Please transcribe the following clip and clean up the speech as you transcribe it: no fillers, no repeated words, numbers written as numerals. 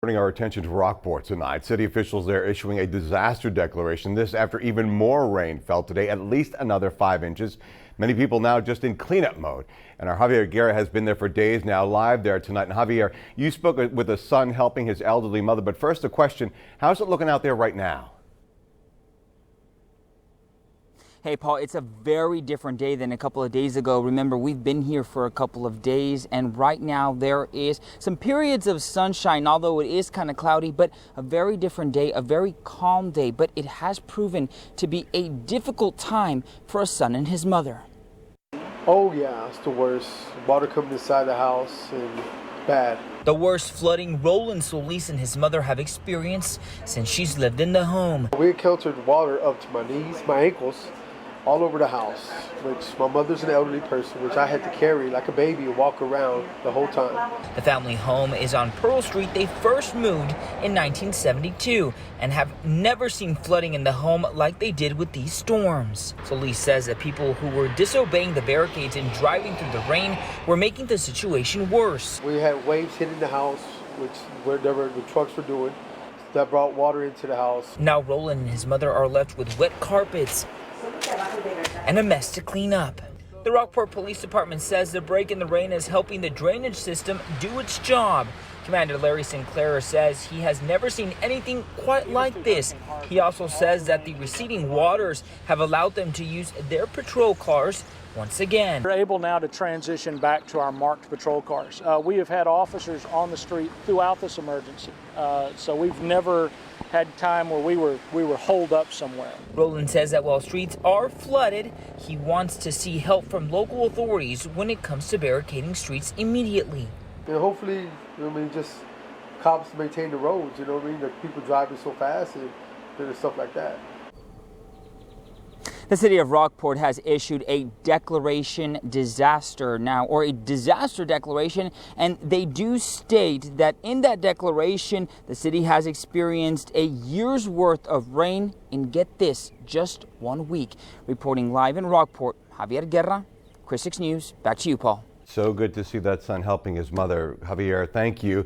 Turning our attention to Rockport tonight, city officials there issuing a disaster declaration. This after even more rain fell today, at least another 5 inches. Many people now just in cleanup mode. And our Javier Guerra has been there for days now, live there tonight. And Javier, you spoke with a son helping his elderly mother. But first, the question, how's it looking out there right now? Hey, Paul, it's a very different day than a couple of days ago. Remember, we've been here for a couple of days, and right now there is some periods of sunshine, although it is kind of cloudy, but a very different day, a very calm day. But it has proven to be a difficult time for a son and his mother. Oh, yeah, it's the worst. Water coming inside the house and bad. The worst flooding Roland Solis and his mother have experienced since she's lived in the home. We encountered water up to my knees, my ankles, all over the house, which my mother's an elderly person, which I had to carry like a baby and walk around the whole time. The family home is on Pearl Street. They first moved in 1972 and have never seen flooding in the home like they did with these storms. Solis says that people who were disobeying the barricades and driving through the rain were making the situation worse. We had waves hitting the house, which whatever the trucks were doing, that brought water into the house. Now Roland and his mother are left with wet carpets and a mess to clean up. The Rockport Police Department says the break in the rain is helping the drainage system do its job. Commander Larry Sinclair says he has never seen anything quite like this. He also says that the receding waters have allowed them to use their patrol cars once again. We're able now to transition back to our marked patrol cars. We have had officers on the street throughout this emergency, so we've never had time where we were holed up somewhere. Roland says that while streets are flooded, he wants to see help from local authorities when it comes to barricading streets immediately. And hopefully, just cops maintain the roads, that people driving so fast and stuff like that. The city of Rockport has issued a declaration disaster now, or a disaster declaration, and they do state that in that declaration, the city has experienced a year's worth of rain in, get this, just 1 week. Reporting live in Rockport, Javier Guerra, KRIS 6 News. Back to you, Paul. So good to see that son helping his mother. Javier, thank you.